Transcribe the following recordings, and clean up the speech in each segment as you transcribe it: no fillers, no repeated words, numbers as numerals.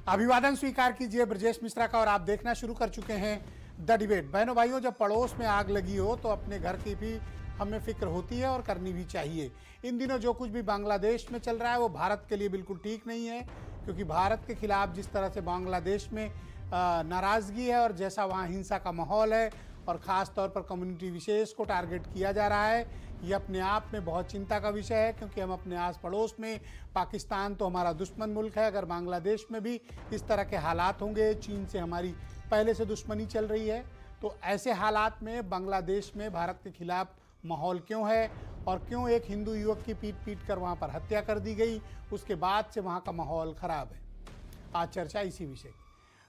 अभिवादन स्वीकार कीजिए ब्रजेश मिश्रा का। और आप देखना शुरू कर चुके हैं द डिबेट। बहनों भाइयों, जब पड़ोस में आग लगी हो तो अपने घर की भी हमें फिक्र होती है और करनी भी चाहिए। इन दिनों जो कुछ भी बांग्लादेश में चल रहा है वो भारत के लिए बिल्कुल ठीक नहीं है, क्योंकि भारत के खिलाफ जिस तरह से बांग्लादेश में नाराज़गी है और जैसा वहाँ हिंसा का माहौल है और ख़ास तौर पर कम्युनिटी विशेष को टारगेट किया जा रहा है, ये अपने आप में बहुत चिंता का विषय है। क्योंकि हम अपने आस पड़ोस में, पाकिस्तान तो हमारा दुश्मन मुल्क है, अगर बांग्लादेश में भी इस तरह के हालात होंगे, चीन से हमारी पहले से दुश्मनी चल रही है, तो ऐसे हालात में बांग्लादेश में भारत के खिलाफ माहौल क्यों है और क्यों एक हिंदू युवक की पीट कर वहाँ पर हत्या कर दी गई, उसके बाद से वहाँ का माहौल ख़राब है। आज चर्चा इसी विषय की।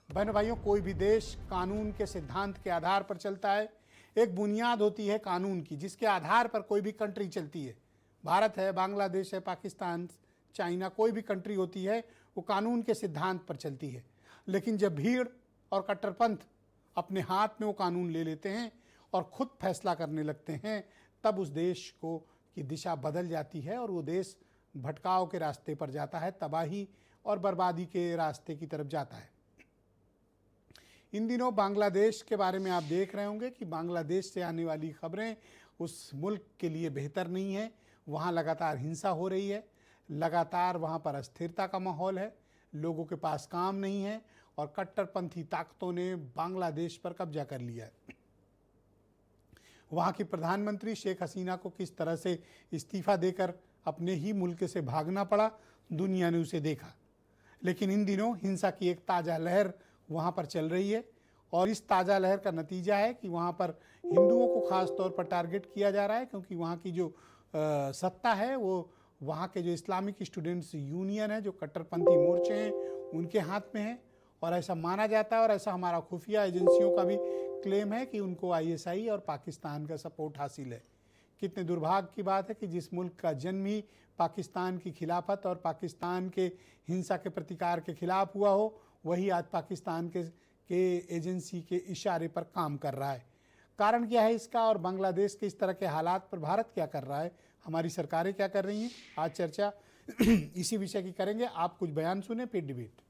बहनों भाइयों, कोई भी देश कानून के सिद्धांत के आधार पर चलता है। एक बुनियाद होती है कानून की, जिसके आधार पर कोई भी कंट्री चलती है। भारत है, बांग्लादेश है, पाकिस्तान, चाइना, कोई भी कंट्री होती है वो कानून के सिद्धांत पर चलती है। लेकिन जब भीड़ और कट्टरपंथ अपने हाथ में वो कानून ले लेते हैं और खुद फैसला करने लगते हैं, तब उस देश को की दिशा बदल जाती है और वो देश भटकाव के रास्ते पर जाता है, तबाही और बर्बादी के रास्ते की तरफ जाता है। इन दिनों बांग्लादेश के बारे में आप देख रहे होंगे कि बांग्लादेश से आने वाली खबरें उस मुल्क के लिए बेहतर नहीं है। वहाँ लगातार हिंसा हो रही है, लगातार वहाँ पर अस्थिरता का माहौल है, लोगों के पास काम नहीं है और कट्टरपंथी ताकतों ने बांग्लादेश पर कब्जा कर लिया है। वहाँ की प्रधानमंत्री शेख हसीना को किस तरह से इस्तीफा देकर अपने ही मुल्क से भागना पड़ा, दुनिया ने उसे देखा। लेकिन इन दिनों हिंसा की एक ताज़ा लहर वहाँ पर चल रही है और इस ताज़ा लहर का नतीजा है कि वहाँ पर हिंदुओं को ख़ास तौर पर टारगेट किया जा रहा है, क्योंकि वहाँ की जो सत्ता है वो वहाँ के जो इस्लामिक स्टूडेंट्स यूनियन है, जो कट्टरपंथी मोर्चे हैं, उनके हाथ में है। और ऐसा माना जाता है और ऐसा हमारा खुफिया एजेंसियों का भी क्लेम है कि उनको ISI और पाकिस्तान का सपोर्ट हासिल है। कितने दुर्भाग्य की बात है कि जिस मुल्क का जन्म ही पाकिस्तान की खिलाफत और पाकिस्तान के हिंसा के प्रतिकार के खिलाफ हुआ हो, वही आज पाकिस्तान के एजेंसी के इशारे पर काम कर रहा है। कारण क्या है इसका, और बांग्लादेश के इस तरह के हालात पर भारत क्या कर रहा है, हमारी सरकारें क्या कर रही हैं, आज चर्चा इसी विषय की करेंगे। आप कुछ बयान सुने, फिर डिबेट।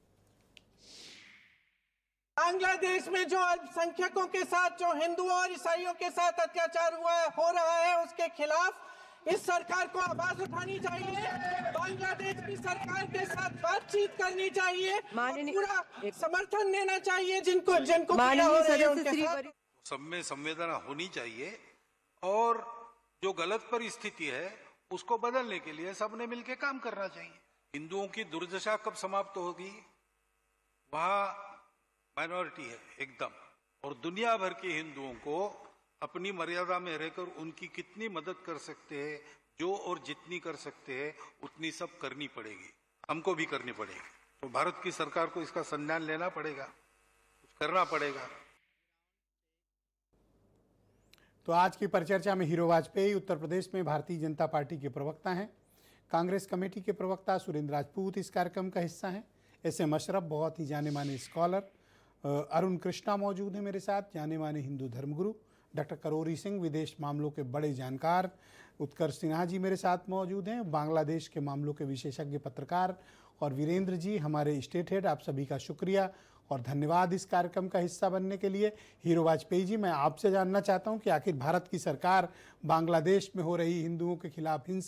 बांग्लादेश में जो अल्पसंख्यकों के साथ, जो हिंदुओं और ईसाइयों के साथ अत्याचार हो रहा है, उसके खिलाफ इस सरकार को आवाज उठानी चाहिए। बांग्लादेश की सरकार के साथ बातचीत करनी चाहिए, पूरा समर्थन देना चाहिए जिनको पीड़ा हो रही है उनके साथ। सब में संवेदना होनी चाहिए और जो गलत परिस्थिति है उसको बदलने के लिए सबने मिलकर काम करना चाहिए। हिंदुओं की दुर्दशा कब समाप्त होगी, वहां माइनॉरिटी है एकदम, और दुनिया भर के हिंदुओं को अपनी मर्यादा में रहकर उनकी कितनी मदद कर सकते हैं, जो और जितनी कर सकते हैं उतनी सब करनी पड़ेगी, हमको भी करनी पड़ेगी। तो भारत की सरकार को इसका संज्ञान लेना पड़ेगा, कुछ करना पड़ेगा। तो आज की परिचर्चा में हीरो वाजपेयी उत्तर प्रदेश में भारतीय जनता पार्टी के प्रवक्ता हैं। कांग्रेस कमेटी के प्रवक्ता सुरेंद्र राजपूत इस कार्यक्रम का हिस्सा हैं। SM अशरफ बहुत ही जाने माने स्कॉलर, अरुण कृष्णा मौजूद हैं मेरे साथ, जाने माने हिंदू धर्मगुरु, डॉक्टर करोरी सिंह विदेश मामलों के बड़े जानकार, उत्कर्ष सिन्हा जी मेरे साथ मौजूद हैं, बांग्लादेश के मामलों के विशेषज्ञ पत्रकार, और वीरेंद्र जी हमारे स्टेट हेड। आप सभी का शुक्रिया और धन्यवाद इस कार्यक्रम का हिस्सा बनने के लिए। हीरो वाजपेयी जी, मैं आपसे जानना चाहता हूं कि आखिर भारत की सरकार बांग्लादेश में हो रही हिंदुओं के खिलाफ हिंसा